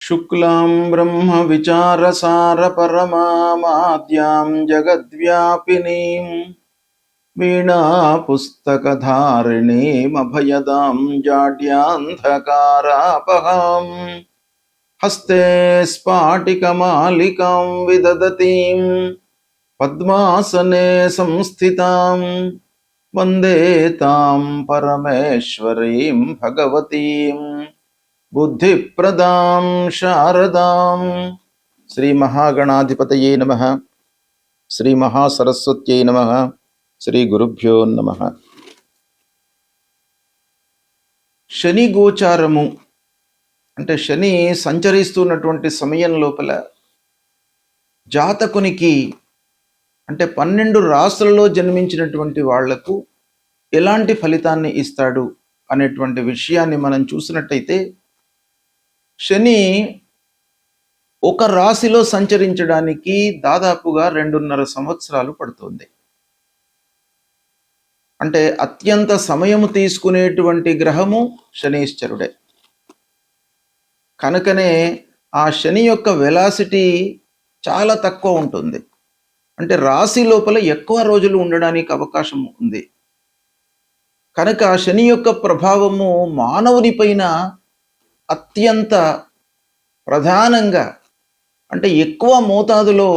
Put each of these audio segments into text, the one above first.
शुक्लां ब्रह्मविचारसारपरमामाद्यां जगद्व्यापिनीं वीणापुस्तकधारिणीमभयदां जाड्यान्धकारापहां हस्ते स्फाटिकमालिकां विदधतीं पद्मासने संस्थितां वन्दे तां परमेश्वरीं भगवतीं बुद्धिप्रदां शारदां। श्री महागणाधिपतये नमः। श्री महासरस्वत्यै नमः। శ్రీ గురుభ్యో నమః. శని గోచారము అంటే శని సంచరిస్తున్నటువంటి సమయం లోపల జాతకునికి అంటే 12 రాశులలో జన్మించినటువంటి వాళ్లకు ఎలాంటి ఫలితాన్ని ఇస్తాడు అనేటువంటి విషయాన్ని మనం చూసినట్టయితే, శని ఒక రాశిలో సంచరించడానికి దాదాపుగా 2.5 సంవత్సరాలు పడుతుంది. అంటే అత్యంత సమయము తీసుకునేటువంటి గ్రహము శనీశ్వరుడే. కనుకనే ఆ శని యొక్క వెలాసిటీ చాలా తక్కువ ఉంటుంది. అంటే రాశి లోపల ఎక్కువ రోజులు ఉండడానికి అవకాశం ఉంది. కనుక శని యొక్క ప్రభావము మానవుని పైన అత్యంత ప్రధానంగా అంటే ఎక్కువ మోతాదులో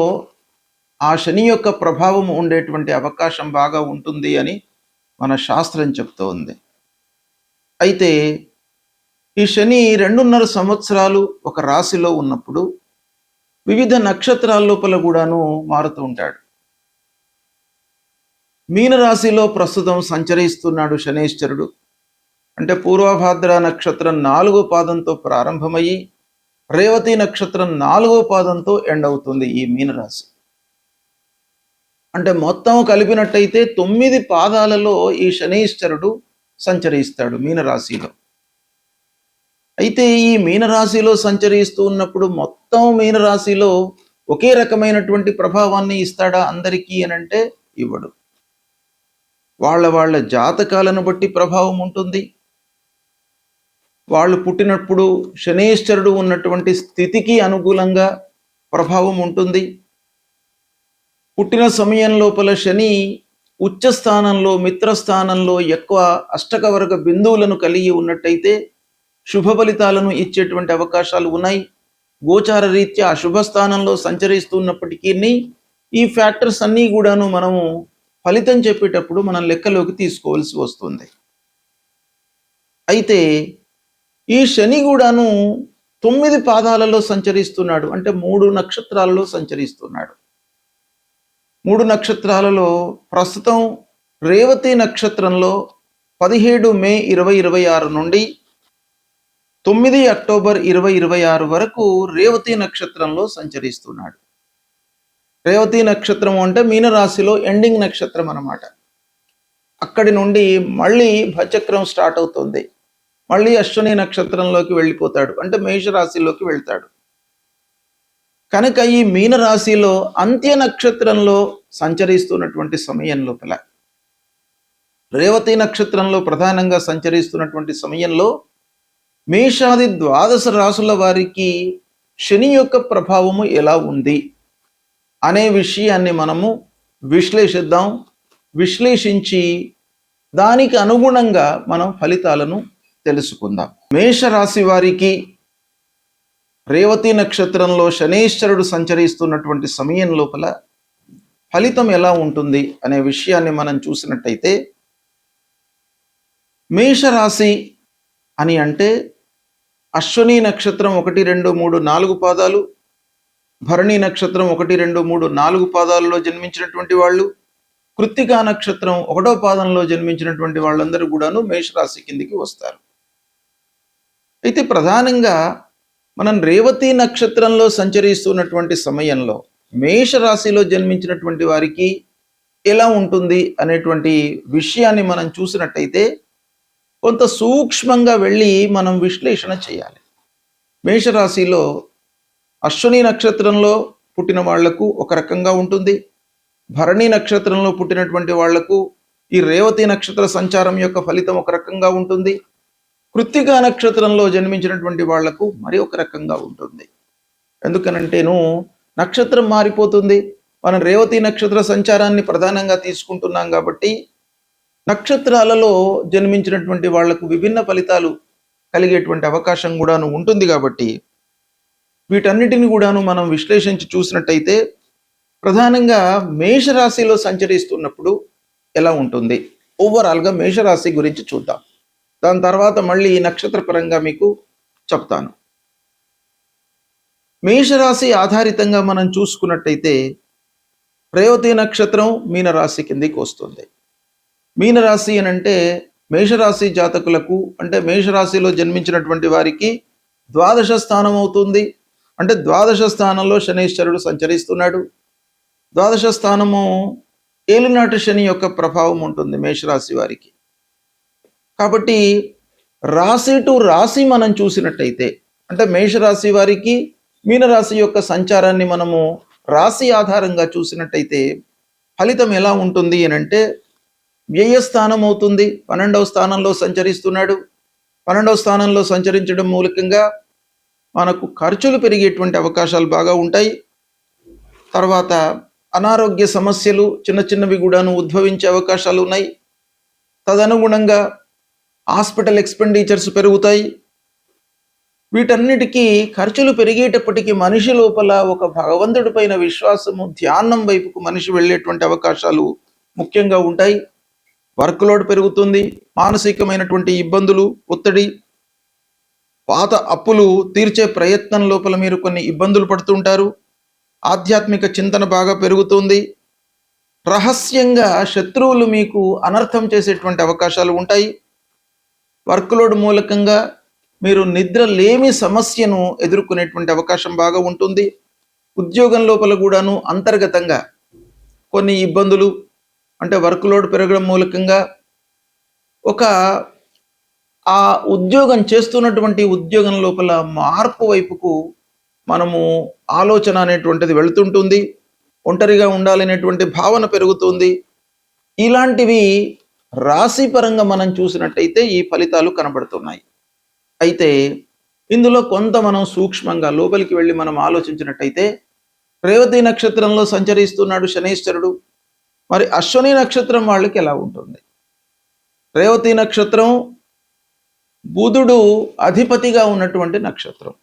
ఆ శని యొక్క ప్రభావం ఉండేటువంటి అవకాశం బాగా ఉంటుంది అని మన శాస్త్రం చెప్తూ ఉంది. అయితే ఈ శని 2.5 సంవత్సరాలు ఒక రాశిలో ఉన్నప్పుడు వివిధ నక్షత్రాల లోపల కూడాను మారుతూ ఉంటాడు. మీనరాశిలో ప్రస్తుతం సంచరిస్తున్నాడు శనీశ్వరుడు. అంటే పూర్వభాద్ర నక్షత్రం 4వ పాదంతో ప్రారంభమయ్యి రేవతి నక్షత్రం 4వ పాదంతో ఎండ్ అవుతుంది ఈ మీనరాశి. అంటే మొత్తం కలిపినట్టయితే 9 పాదాలలో ఈ శనీశ్వరుడు సంచరిస్తాడు మీనరాశిలో. అయితే ఈ మీనరాశిలో సంచరిస్తూ ఉన్నప్పుడు మొత్తం మీనరాశిలో ఒకే రకమైనటువంటి ప్రభావాన్ని ఇస్తాడా అందరికీ అనంటే ఇవ్వడు. వాళ్ళ జాతకాలను బట్టి ప్రభావం ఉంటుంది. వాళ్ళు పుట్టినప్పుడు శనీశ్వరుడు ఉన్నటువంటి స్థితికి అనుకూలంగా ప్రభావం ఉంటుంది. పుట్టిన సమయం లోపల శని ఉచ్చస్థానంలో మిత్రస్థానంలో ఎక్కువ అష్టకవర్గ బిందువులను కలిగి ఉన్నట్టయితే శుభ ఫలితాలను ఇచ్చేటువంటి అవకాశాలు ఉన్నాయి. గోచార రీత్యా శుభస్థానంలో సంచరిస్తున్నప్పటికీ ఈ ఫ్యాక్టర్స్ అన్నీ కూడాను మనము ఫలితం చెప్పేటప్పుడు మనం లెక్కలోకి తీసుకోవాల్సి వస్తుంది. అయితే ఈ శని కూడాను 9 పాదాలలో సంచరిస్తున్నాడు. అంటే 3 నక్షత్రాలలో సంచరిస్తున్నాడు. 3 నక్షత్రాలలో ప్రస్తుతం రేవతి నక్షత్రంలో 17 మే 2026 నుండి 9 అక్టోబర్ 2026 వరకు రేవతి నక్షత్రంలో సంచరిస్తున్నాడు. రేవతి నక్షత్రం అంటే మీనరాశిలో ఎండింగ్ నక్షత్రం అన్నమాట. అక్కడి నుండి మళ్ళీ భచక్రం స్టార్ట్ అవుతుంది. మళ్ళీ అశ్విని నక్షత్రంలోకి వెళ్ళిపోతాడు. అంటే మేషరాశిలోకి వెళ్తాడు. కనుక ఈ మీనరాశిలో అంత్య నక్షత్రంలో సంచరిస్తున్నటువంటి సమయం లోపల రేవతి నక్షత్రంలో ప్రధానంగా సంచరిస్తున్నటువంటి సమయంలో మేషాది 12 రాశుల వారికి శని యొక్క ప్రభావము ఎలా ఉంది అనే విషయాన్ని మనము విశ్లేషిద్దాం. విశ్లేషించి దానికి అనుగుణంగా మనం ఫలితాలను తెలుసుకుందాం. మేషరాశి వారికి రేవతి నక్షత్రంలో శనీశ్వరుడు సంచరిస్తున్నటువంటి సమయం లోపల ఫలితం ఎలా ఉంటుంది అనే విషయాన్ని మనం చూసినట్టయితే, మేషరాశి అని అంటే అశ్విని నక్షత్రం 1, 2, 3, 4 పాదాలు, భరణి నక్షత్రం 1, 2, 3, 4 పాదాలలో జన్మించినటువంటి వాళ్ళు, కృత్తికా నక్షత్రం 1వ పాదంలో జన్మించినటువంటి వాళ్ళందరూ కూడాను మేషరాశి కిందికి వస్తారు. అయితే ప్రధానంగా మనం రేవతి నక్షత్రంలో సంచరిస్తున్నటువంటి సమయంలో మేషరాశిలో జన్మించినటువంటి వారికి ఎలా ఉంటుంది అనేటువంటి విషయాన్ని మనం చూసినట్టయితే కొంత సూక్ష్మంగా వెళ్ళి మనం విశ్లేషణ చేయాలి. మేషరాశిలో అశ్విని నక్షత్రంలో పుట్టిన వాళ్లకు ఒక రకంగా ఉంటుంది. భరణి నక్షత్రంలో పుట్టినటువంటి వాళ్లకు ఈ రేవతి నక్షత్ర సంచారం యొక్క ఫలితం ఒక రకంగా ఉంటుంది. కృత్తికా నక్షత్రంలో జన్మించినటువంటి వాళ్లకు మరి ఒక రకంగా ఉంటుంది. ఎందుకనంటేను నక్షత్రం మారిపోతుంది. మనం రేవతి నక్షత్ర సంచారాన్ని ప్రధానంగా తీసుకుంటున్నాం కాబట్టి నక్షత్రాలలో జన్మించినటువంటి వాళ్లకు విభిన్న ఫలితాలు కలిగేటువంటి అవకాశం కూడాను ఉంటుంది. కాబట్టి వీటన్నిటిని కూడాను మనం విశ్లేషించి చూసినట్టయితే ప్రధానంగా మేషరాశిలో సంచరిస్తున్నప్పుడు ఎలా ఉంటుంది, ఓవరాల్గా మేషరాశి గురించి చూద్దాం. దాని తర్వాత మళ్ళీ నక్షత్ర పరంగా మీకు చెప్తాను. మేషరాశి ఆధారితంగా మనం చూసుకున్నట్టయితే రేవతి నక్షత్రం మీనరాశి కిందికి వస్తుంది. మీనరాశి అని అంటే మేషరాశి జాతకులకు, అంటే మేషరాశిలో జన్మించినటువంటి వారికి ద్వాదశ స్థానం అవుతుంది. అంటే ద్వాదశ స్థానంలో శనీశ్వరుడు సంచరిస్తున్నాడు. ద్వాదశ స్థానము ఏలినాటి శని యొక్క ప్రభావం ఉంటుంది మేషరాశి వారికి. కాబట్టి రాశి టు రాశి మనం చూసినట్టయితే, అంటే మేషరాశి వారికి మీనరాశి యొక్క సంచారాన్ని మనము రాశి ఆధారంగా చూసినట్టయితే ఫలితం ఎలా ఉంటుంది అని అంటే వ్యయస్థానం అవుతుంది. 12వ స్థానంలో సంచరిస్తున్నాడు. 12వ స్థానంలో సంచరించడం మూలకంగా మనకు ఖర్చులు పెరిగేటువంటి అవకాశాలు బాగా ఉంటాయి. తర్వాత అనారోగ్య సమస్యలు చిన్న చిన్నవి కూడాను ఉద్భవించే అవకాశాలు ఉన్నాయి. తదనుగుణంగా హాస్పిటల్ ఎక్స్పెండిచర్స్ పెరుగుతాయి. వీటన్నిటికీ ఖర్చులు పెరిగేటప్పటికీ మనిషి లోపల ఒక భగవంతుడి పైన విశ్వాసము, ధ్యానం వైపుకు మనిషి వెళ్ళేటువంటి అవకాశాలు ముఖ్యంగా ఉంటాయి. వర్క్ లోడ్ పెరుగుతుంది. మానసికమైనటువంటి ఇబ్బందులు, ఒత్తిడి, పాత అప్పులు తీర్చే ప్రయత్నం లోపల మీరు కొన్ని ఇబ్బందులు పడుతుంటారు. ఆధ్యాత్మిక చింతన బాగా పెరుగుతుంది. రహస్యంగా శత్రువులు మీకు అనర్థం చేసేటువంటి అవకాశాలు ఉంటాయి. వర్క్ లోడ్ మూలకంగా మీరు నిద్ర లేమి సమస్యను ఎదుర్కొనేటువంటి అవకాశం బాగా ఉంటుంది. ఉద్యోగం లోపల కూడాను అంతర్గతంగా కొన్ని ఇబ్బందులు, అంటే వర్క్ లోడ్ పెరగడం మూలకంగా ఆ ఉద్యోగం చేస్తున్నటువంటి ఉద్యోగం లోపల మార్పు వైపుకు మనము ఆలోచన అనేటువంటిది వెళుతుంటుంది. ఒంటరిగా ఉండాలనేటువంటి భావన పెరుగుతుంది. ఇలాంటివి రాశిపరంగా మనం చూసినట్టయితే ఈ ఫలితాలు కనబడుతున్నాయి. అయితే ఇందులో కొంత మనం సూక్ష్మంగా లోపలికి వెళ్ళి మనం ఆలోచించినట్టయితే రేవతి నక్షత్రంలో సంచరిస్తున్నాడు శనీశ్వరుడు. మరి అశ్వని నక్షత్రం వాళ్ళకి ఎలా ఉంటుంది? రేవతి నక్షత్రం బుధుడు అధిపతిగా ఉన్నటువంటి నక్షత్రం.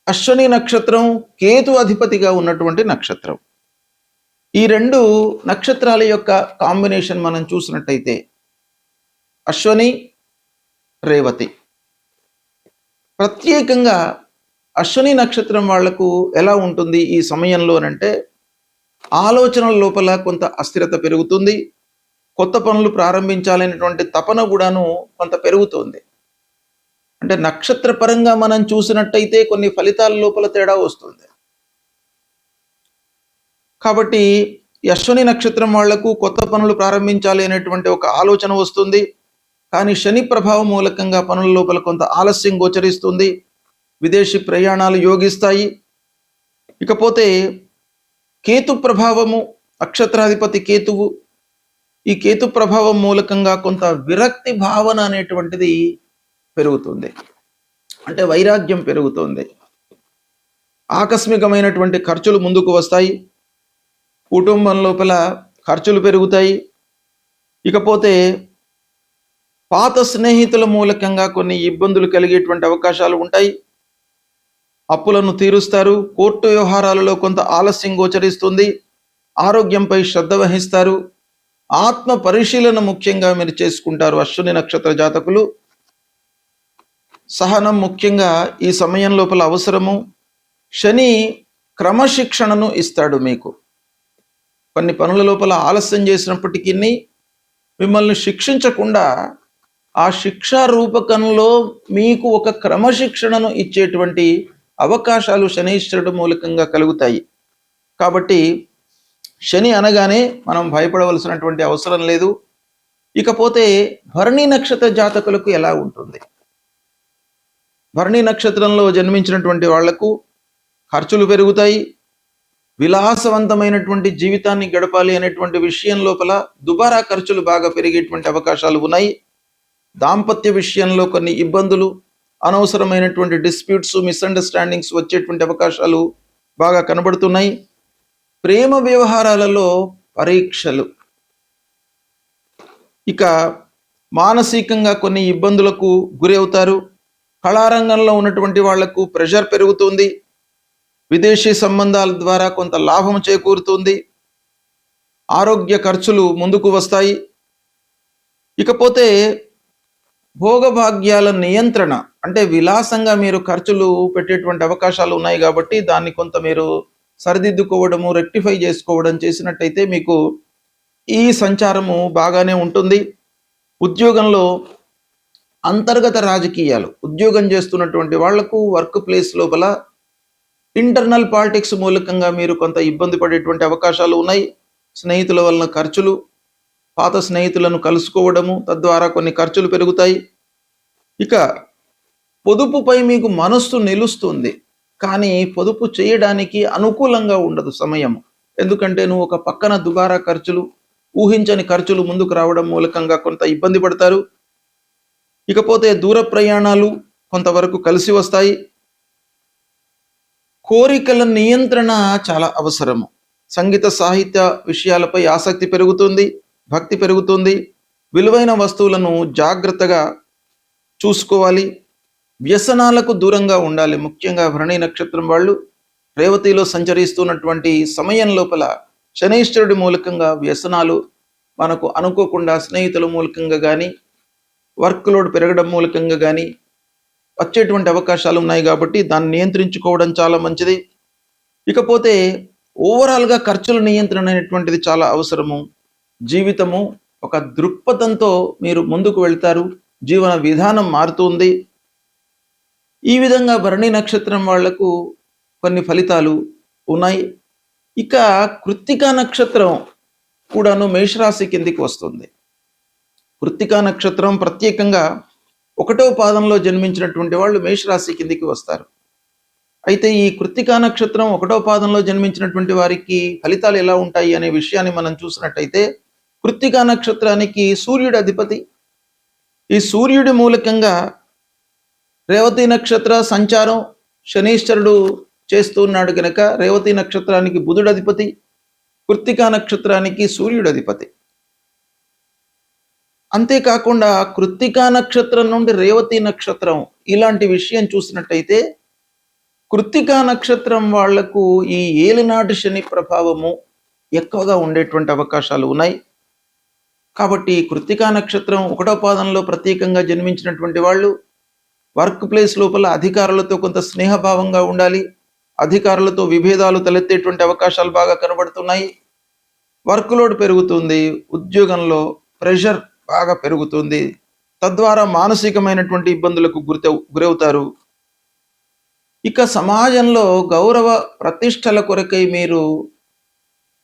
అశ్వని నక్షత్రం కేతు అధిపతిగా ఉన్నటువంటి నక్షత్రం. ఈ రెండు నక్షత్రాల యొక్క కాంబినేషన్ మనం చూసినట్టయితే అశ్వని, రేవతి. ప్రత్యేకంగా అశ్వని నక్షత్రం వాళ్లకు ఎలా ఉంటుంది ఈ సమయంలోనంటే ఆలోచనల లోపల కొంత అస్థిరత పెరుగుతుంది. కొత్త పనులు ప్రారంభించాలనేటువంటి తపన కూడాను కొంత పెరుగుతుంది. అంటే నక్షత్ర పరంగా మనం చూసినట్టయితే కొన్ని ఫలితాల లోపల తేడా వస్తుంది. కాబట్టి అశ్వని నక్షత్రం వాళ్లకు కొత్త పనులు ప్రారంభించాలి అనేటువంటి ఒక ఆలోచన వస్తుంది. కానీ శని ప్రభావం మూలకంగా పనుల లోపల కొంత ఆలస్యం గోచరిస్తుంది. విదేశీ ప్రయాణాలు యోగిస్తాయి. ఇకపోతే కేతు ప్రభావము, నక్షత్రాధిపతి కేతువు, ఈ కేతు ప్రభావం మూలకంగా కొంత విరక్తి భావన అనేటువంటిది పెరుగుతుంది. అంటే వైరాగ్యం పెరుగుతుంది. ఆకస్మికమైనటువంటి ఖర్చులు ముందుకు వస్తాయి. కుటుంబం లోపల ఖర్చులు పెరుగుతాయి. ఇకపోతే పాత స్నేహితుల మూలకంగా కొన్ని ఇబ్బందులు కలిగేటువంటి అవకాశాలు ఉంటాయి. అప్పులను తీరుస్తారు. కోర్టు వ్యవహారాలలో కొంత ఆలస్యం గోచరిస్తుంది. ఆరోగ్యంపై శ్రద్ధ వహిస్తారు. ఆత్మ పరిశీలన ముఖ్యంగా మీరు చేసుకుంటారు. అశ్విని నక్షత్ర జాతకులు సహనం ముఖ్యంగా ఈ సమయం లోపల అవసరము. శని క్రమశిక్షణను ఇస్తాడు మీకు. కొన్ని పనుల లోపల ఆలస్యం చేసినప్పటికీ మిమ్మల్ని శిక్షించకుండా ఆ శిక్షా రూపకంలో మీకు ఒక క్రమశిక్షణను ఇచ్చేటువంటి అవకాశాలు శనీశ్వరుడు మూలకంగా కలుగుతాయి. కాబట్టి శని అనగానే మనం భయపడవలసినటువంటి అవసరం లేదు. ఇకపోతే భరణి నక్షత్ర జాతకులకు ఎలా ఉంటుంది? భరణి నక్షత్రంలో జన్మించినటువంటి వాళ్లకు ఖర్చులు పెరుగుతాయి. విలాసవంతమైనటువంటి జీవితాన్ని గడపాలి అనేటువంటి విషయం లోపల దుబారా ఖర్చులు బాగా పెరిగేటువంటి అవకాశాలు ఉన్నాయి. దాంపత్య విషయంలో కొన్ని ఇబ్బందులు, అనవసరమైనటువంటి డిస్ప్యూట్స్, మిస్అండర్స్టాండింగ్స్ వచ్చేటువంటి అవకాశాలు బాగా కనబడుతున్నాయి. ప్రేమ వ్యవహారాలలో పరీక్షలు, ఇక మానసికంగా కొన్ని ఇబ్బందులకు గురి అవుతారు. కళారంగంలో ఉన్నటువంటి వాళ్లకు ప్రెషర్ పెరుగుతుంది. విదేశీ సంబంధాల ద్వారా కొంత లాభం చేకూరుతుంది. ఆరోగ్య ఖర్చులు ముందుకు వస్తాయి. ఇకపోతే భోగభాగ్యాల నియంత్రణ, అంటే విలాసంగా మీరు ఖర్చులు పెట్టేటువంటి అవకాశాలు ఉన్నాయి కాబట్టి దాన్ని కొంత మీరు సరిదిద్దుకోవడము, రెక్టిఫై చేసుకోవడం చేసినట్టయితే మీకు ఈ సంచారము బాగానే ఉంటుంది. ఉద్యోగంలో అంతర్గత రాజకీయాలు, ఉద్యోగం చేస్తున్నటువంటి వాళ్లకు వర్క్ ప్లేస్ లోపల ఇంటర్నల్ పాలిటిక్స్ మూలకంగా మీరు కొంత ఇబ్బంది పడేటువంటి అవకాశాలు ఉన్నాయి. స్నేహితుల వలన ఖర్చులు, పాత స్నేహితులను కలుసుకోవడము, తద్వారా కొన్ని ఖర్చులు పెరుగుతాయి. ఇక పొదుపుపై మీకు మనస్సు నిలుస్తుంది, కానీ పొదుపు చేయడానికి అనుకూలంగా ఉండదు సమయం. ఎందుకంటే నువ్వు ఒక పక్కన దుబారా ఖర్చులు, ఊహించని ఖర్చులు ముందుకు రావడం మూలకంగా కొంత ఇబ్బంది పడతారు. ఇకపోతే దూర ప్రయాణాలు కొంతవరకు కలిసి వస్తాయి. కోరికల నియంత్రణ చాలా అవసరము. సంగీత సాహిత్య విషయాలపై ఆసక్తి పెరుగుతుంది, భక్తి పెరుగుతుంది. విలువైన వస్తువులను జాగ్రత్తగా చూసుకోవాలి. వ్యసనాలకు దూరంగా ఉండాలి. ముఖ్యంగా భరణి నక్షత్రం వాళ్ళు రేవతిలో సంచరిస్తున్నటువంటి సమయం లోపల శనైశ్వరుడి మూలకంగా వ్యసనాలు మనకు అనుకోకుండా స్నేహితుల మూలకంగా కానీ, వర్క్ లోడ్ పెరగడం మూలకంగా కానీ వచ్చేటువంటి అవకాశాలు ఉన్నాయి కాబట్టి దాన్ని నియంత్రించుకోవడం చాలా మంచిది. ఇకపోతే ఓవరాల్గా ఖర్చుల నియంత్రణ అనేటువంటిది చాలా అవసరము. జీవితము ఒక దృక్పథంతో మీరు ముందుకు వెళ్తారు, జీవన విధానం మారుతుంది. ఈ విధంగా భరణి నక్షత్రం వాళ్లకు కొన్ని ఫలితాలు ఉన్నాయి. ఇక కృత్తికా నక్షత్రం కూడాను మేషరాశి కిందికి వస్తుంది. కృత్తికా నక్షత్రం ప్రత్యేకంగా 1వ పాదంలో జన్మించినటువంటి వాళ్ళు మేషరాశి కిందికి వస్తారు. అయితే ఈ కృత్తికా నక్షత్రం 1వ పాదంలో జన్మించినటువంటి వారికి ఫలితాలు ఎలా ఉంటాయి అనే విషయాన్ని మనం చూసినట్టయితే, కృత్తికా నక్షత్రానికి సూర్యుడి అధిపతి. ఈ సూర్యుడి మూలకంగా రేవతి నక్షత్ర సంచారం శనీశ్వరుడు చేస్తున్నాడు గనక రేవతి నక్షత్రానికి బుధుడు అధిపతి, కృత్తికా నక్షత్రానికి సూర్యుడు అధిపతి. అంతేకాకుండా కృత్తికా నక్షత్రం నుండి రేవతి నక్షత్రం ఇలాంటి విషయం చూసినట్టయితే, కృత్తికా నక్షత్రం వాళ్లకు ఈ ఏలినాటి శని ప్రభావము ఎక్కువగా ఉండేటువంటి అవకాశాలు ఉన్నాయి. కాబట్టి కృత్తికా నక్షత్రం 1వ పాదంలో ప్రత్యేకంగా జన్మించినటువంటి వాళ్ళు వర్క్ ప్లేస్ లోపల అధికారులతో కొంత స్నేహభావంగా ఉండాలి. అధికారులతో విభేదాలు తలెత్తేటువంటి అవకాశాలు బాగా కనబడుతున్నాయి. వర్క్ లోడ్ పెరుగుతుంది, ఉద్యోగంలో ప్రెషర్ బాగా పెరుగుతుంది. తద్వారా మానసికమైనటువంటి ఇబ్బందులకు గురవుతారు. ఇక సమాజంలో గౌరవ ప్రతిష్టల కొరకై మీరు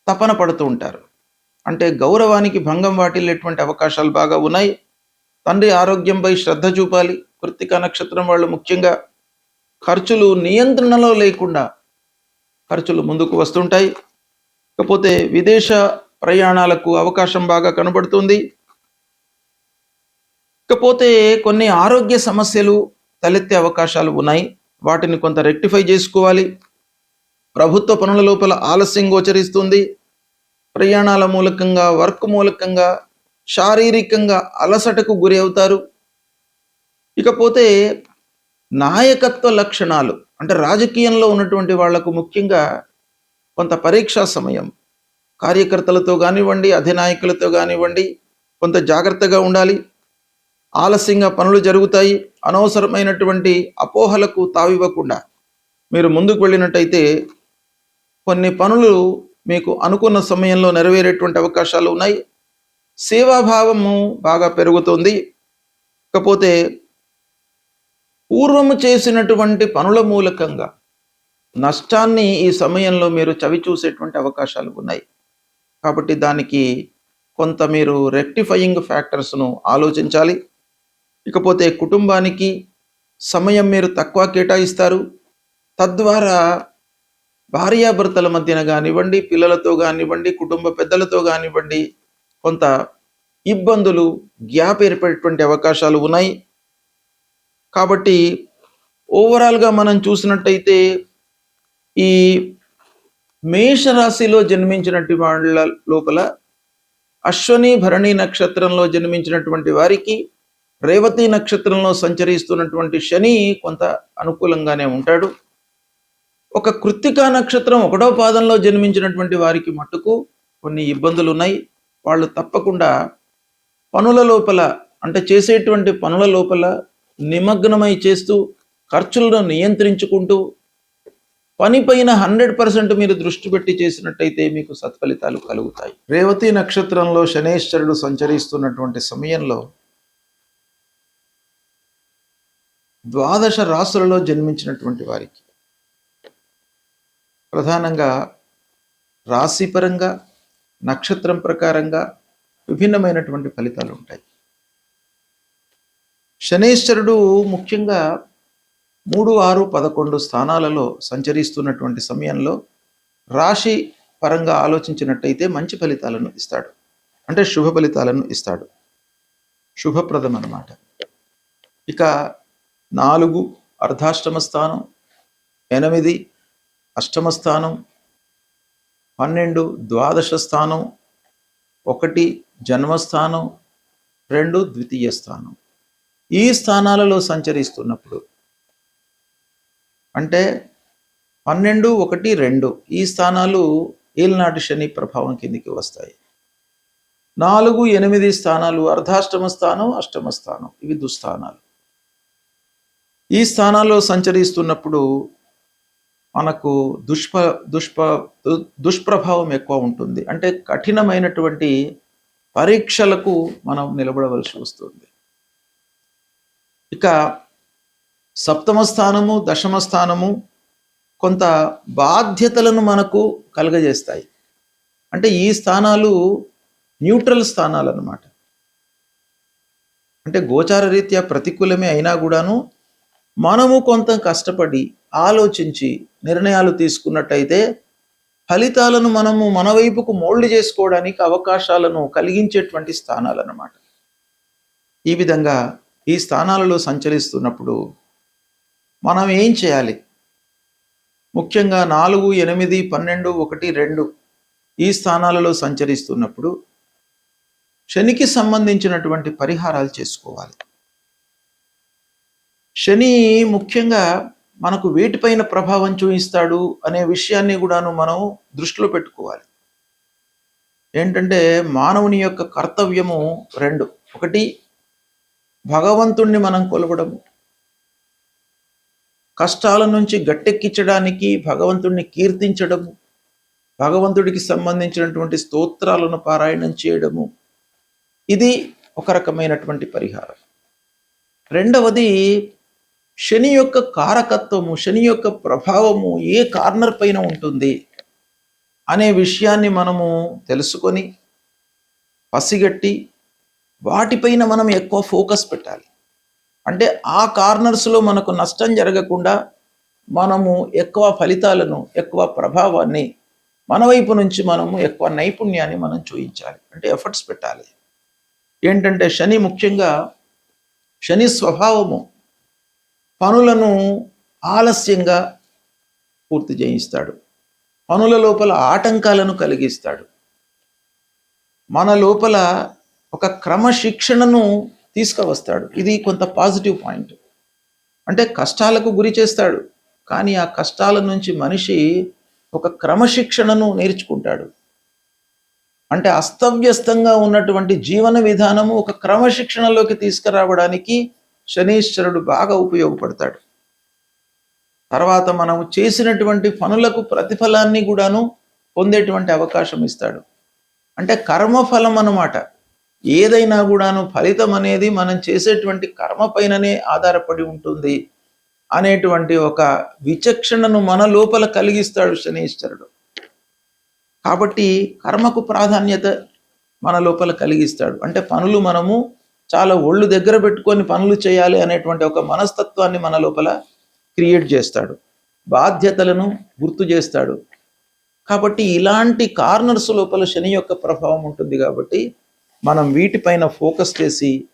తపన పడుతూ ఉంటారు. అంటే గౌరవానికి భంగం వాటిల్లేటువంటి అవకాశాలు బాగా ఉన్నాయి. తండ్రి ఆరోగ్యంపై శ్రద్ధ చూపాలి. కృత్తికా నక్షత్రం వాళ్ళు ముఖ్యంగా ఖర్చులు నియంత్రణలో లేకుండా ఖర్చులు ముందుకు వస్తుంటాయి. ఇకపోతే విదేశ ప్రయాణాలకు అవకాశం బాగా కనబడుతుంది. ఇకపోతే కొన్ని ఆరోగ్య సమస్యలు తలెత్తే అవకాశాలు ఉన్నాయి. వాటిని కొంత రెక్టిఫై చేసుకోవాలి. ప్రభుత్వ పనుల లోపల ఆలస్యం గోచరిస్తుంది. ప్రయాణాల మూలకంగా, వర్క్ మూలకంగా శారీరకంగా అలసటకు గురి అవుతారు. ఇకపోతే నాయకత్వ లక్షణాలు, అంటే రాజకీయంలో ఉన్నటువంటి వాళ్లకు ముఖ్యంగా కొంత పరీక్షా సమయం. కార్యకర్తలతో కానివ్వండి, అధినాయకులతో కానివ్వండి కొంత జాగ్రత్తగా ఉండాలి. ఆలస్యంగా పనులు జరుగుతాయి. అనవసరమైనటువంటి అపోహలకు తావివ్వకుండా మీరు ముందుకు వెళ్ళినట్టయితే కొన్ని పనులు మీకు అనుకున్న సమయంలో నెరవేరేటువంటి అవకాశాలు ఉన్నాయి. సేవాభావము బాగా పెరుగుతుంది. ఇకపోతే పూర్వము చేసినటువంటి పనుల మూలకంగా నష్టాన్ని ఈ సమయంలో మీరు చవి చూసేటువంటి అవకాశాలు ఉన్నాయి. కాబట్టి దానికి కొంత మీరు రెక్టిఫయింగ్ ఫ్యాక్టర్స్ను ఆలోచించాలి. ఇకపోతే కుటుంబానికి సమయం మీరు తక్కువ కేటాయిస్తారు. తద్వారా భార్యాభర్తల మధ్యన కానివ్వండి, పిల్లలతో కానివ్వండి, కుటుంబ పెద్దలతో కానివ్వండి కొంత ఇబ్బందులు, గ్యాప్ ఏర్పడేటువంటి అవకాశాలు ఉన్నాయి. కాబట్టి ఓవరాల్గా మనం చూసినట్టయితే ఈ మేషరాశిలో జన్మించినటువంటి వాళ్ళ లోపల అశ్వని భరణి నక్షత్రంలో జన్మించినటువంటి వారికి రేవతి నక్షత్రంలో సంచరిస్తున్నటువంటి శని కొంత అనుకూలంగానే ఉంటాడు. ఒక కృత్తికా నక్షత్రం 1వ పాదంలో జన్మించినటువంటి వారికి మట్టుకు కొన్ని ఇబ్బందులు ఉన్నాయి. వాళ్ళు తప్పకుండా పనుల లోపల, అంటే చేసేటువంటి పనుల లోపల నిమగ్నమై చేస్తూ ఖర్చులను నియంత్రించుకుంటూ పనిపైన 100% మీరు దృష్టి పెట్టి చేసినట్టయితే మీకు సత్ఫలితాలు కలుగుతాయి. రేవతి నక్షత్రంలో శనేశ్వరుడు సంచరిస్తున్నటువంటి సమయంలో 12 రాశులలో జన్మించినటువంటి వారికి ప్రధానంగా రాశిపరంగా, నక్షత్రం ప్రకారంగా విభిన్నమైనటువంటి ఫలితాలు ఉంటాయి. శనేశ్వరుడు ముఖ్యంగా 3, 6, 11 స్థానాలలో సంచరిస్తున్నటువంటి సమయంలో రాశి పరంగా ఆలోచించినట్టయితే మంచి ఫలితాలను ఇస్తాడు. అంటే శుభ ఫలితాలను ఇస్తాడు, శుభప్రదం అన్నమాట. ఇక 4 అర్ధాష్టమ స్థానం, 8 అష్టమ స్థానం, 12 ద్వాదశ స్థానం, 1 జన్మస్థానం, 2 ద్వితీయ స్థానం. ఈ స్థానాలలో సంచరిస్తున్నప్పుడు అంటే 12, 1, 2 ఈ స్థానాలు ఏలినాటి శని ప్రభావం కిందికి వస్తాయి. 4, 8 స్థానాలు అర్ధాష్టమ స్థానం, అష్టమ స్థానం, ఇవి దుస్థానాలు. ఈ స్థానాల్లో సంచరిస్తున్నప్పుడు మనకు దుష్ప్రభావం ఎక్కువ ఉంటుంది. అంటే కఠినమైనటువంటి పరీక్షలకు మనం నిలబడవలసి వస్తుంది. ఇక 7వ స్థానము, 10వ స్థానము కొంత బాధ్యతలను మనకు కలుగజేస్తాయి. అంటే ఈ స్థానాలు న్యూట్రల్ స్థానాలు అన్నమాట. అంటే గోచార రీత్యా ప్రతికూలమే అయినా కూడాను మనము కొంత కష్టపడి ఆలోచించి నిర్ణయాలు తీసుకున్నట్టయితే ఫలితాలను మనము మన వైపుకు మోల్డ్ చేసుకోవడానికి అవకాశాలను కలిగించేటువంటి స్థానాలు అన్నమాట. ఈ విధంగా ఈ స్థానాలలో సంచరిస్తున్నప్పుడు మనం ఏం చేయాలి? ముఖ్యంగా 4, 8, 12, 1, 2 ఈ స్థానాలలో సంచరిస్తున్నప్పుడు శనికి సంబంధించినటువంటి పరిహారాలు చేసుకోవాలి. శని ముఖ్యంగా మనకు వేటిపైన ప్రభావం చూపిస్తాడు అనే విషయాన్ని కూడాను మనం దృష్టిలో పెట్టుకోవాలి. ఏంటంటే మానవుని యొక్క కర్తవ్యము 2. 1 భగవంతుణ్ణి మనం కొలవడము, కష్టాల నుంచి గట్టెక్కించడానికి భగవంతుడిని కీర్తించడము, భగవంతుడికి సంబంధించినటువంటి స్తోత్రాలను పారాయణం చేయడము, ఇది ఒక రకమైనటువంటి పరిహారం. 2వది శని యొక్క కారకత్వము, శని యొక్క ప్రభావము ఏ కార్నర్ పైన ఉంటుంది అనే విషయాన్ని మనము తెలుసుకొని పసిగట్టి వాటిపైన మనం ఎక్కువ ఫోకస్ పెట్టాలి. అంటే ఆ కార్నర్స్లో మనకు నష్టం జరగకుండా మనము ఎక్కువ ఫలితాలను, ఎక్కువ ప్రభావాన్ని మన వైపు నుంచి మనము ఎక్కువ నైపుణ్యాన్ని మనం చూపించాలి. అంటే ఎఫర్ట్స్ పెట్టాలి. ఏంటంటే శని ముఖ్యంగా శని స్వభావము పనులను ఆలస్యంగా పూర్తి చేయిస్తాడు, పనుల లోపల ఆటంకాలను కలిగిస్తాడు, మన లోపల ఒక క్రమశిక్షణను తీసుకువస్తాడు. ఇది కొంత పాజిటివ్ పాయింట్. అంటే కష్టాలకు గురి చేస్తాడు, కానీ ఆ కష్టాల నుంచి మనిషి ఒక క్రమశిక్షణను నేర్చుకుంటాడు. అంటే అస్తవ్యస్తంగా ఉన్నటువంటి జీవన విధానము ఒక క్రమశిక్షణలోకి తీసుకురావడానికి శనీశ్వరుడు బాగా ఉపయోగపడతాడు. తర్వాత మనం చేసినటువంటి పనులకు ప్రతిఫలాన్ని కూడాను పొందేటువంటి అవకాశం ఇస్తాడు. అంటే కర్మఫలం అన్నమాట. ఏదైనా కూడాను ఫలితం అనేది మనం చేసేటువంటి కర్మ పైననే ఆధారపడి ఉంటుంది అనేటువంటి ఒక విచక్షణను మన లోపల కలిగిస్తాడు శనీశ్వరుడు. కాబట్టి కర్మకు ప్రాధాన్యత మన లోపల కలిగిస్తాడు. అంటే పనులు మనము చాలా ఒళ్ళు దగ్గర పెట్టుకొని పనులు చేయాలి అనేటువంటి ఒక మనస్తత్వాన్ని మన లోపల క్రియేట్ చేస్తాడు, బాధ్యతలను గుర్తు చేస్తాడు. కాబట్టి ఇలాంటి కార్నర్స్ లోపల శని యొక్క ప్రభావం ఉంటుంది. కాబట్టి మనం వీటిపైన ఫోకస్ చేసి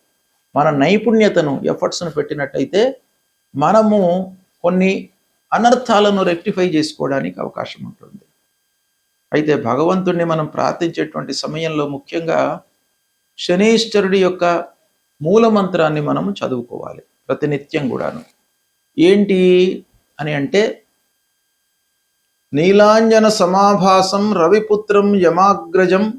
మన నైపుణ్యతను ఎఫర్ట్స్ను పెట్టినట్టయితే మనము కొన్ని అనర్థాలను రెక్టిఫై చేసుకోవడానికి అవకాశం ఉంటుంది. అయితే భగవంతుణ్ణి మనం ప్రార్థించేటువంటి సమయంలో ముఖ్యంగా శనీశ్వరుడి యొక్క మూల మంత్రాన్ని మనం చదువుకోవాలి ప్రతినిత్యం కూడాను. ఏంటి అని అంటే, నీలాంజన సమాభాసం రవిపుత్రం యమాగ్రజం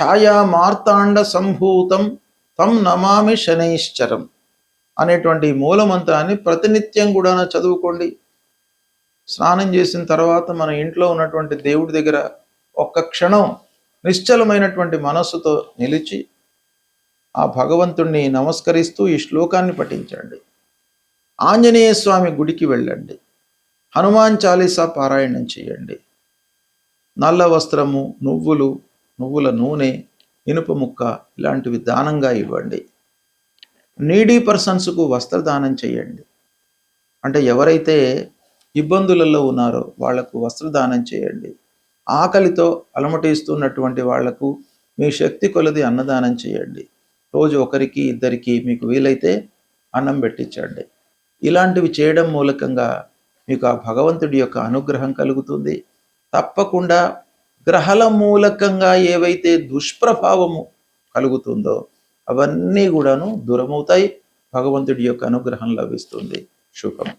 ఛాయా మార్తాండ సంభూతం తం నమామి శనైశ్చరం అనేటువంటి మూల మంత్రాన్ని ప్రతినిత్యం కూడా చదువుకోండి. స్నానం చేసిన తర్వాత మన ఇంట్లో ఉన్నటువంటి దేవుడి దగ్గర ఒక్క క్షణం నిశ్చలమైనటువంటి మనస్సుతో నిలిచి ఆ భగవంతుణ్ణి నమస్కరిస్తూ ఈ శ్లోకాన్ని పఠించండి. ఆంజనేయ స్వామి గుడికి వెళ్ళండి. హనుమాన్ చాలీసా పారాయణం చేయండి. నల్ల వస్త్రము, నువ్వుల నూనె, ఇనుప ముక్క ఇలాంటివి దానంగా ఇవ్వండి. నీడీ పర్సన్స్కు వస్త్రదానం చేయండి. అంటే ఎవరైతే ఇబ్బందులలో ఉన్నారో వాళ్లకు వస్త్రదానం చేయండి. ఆకలితో అలమటిస్తున్నటువంటి వాళ్లకు మీ శక్తి కొలది అన్నదానం చేయండి. రోజు ఒకరికి ఇద్దరికి మీకు వీలైతే అన్నం పెట్టించండి. ఇలాంటివి చేయడం మూలకంగా మీకు ఆ భగవంతుడి యొక్క అనుగ్రహం కలుగుతుంది. తప్పకుండా గ్రహాల మూలకంగా ఏవైతే దుష్ప్రభావము కలుగుతుందో అవన్నీ కూడాను దూరమవుతాయి. భగవంతుడి యొక్క అనుగ్రహం లభిస్తుంది. శుభం.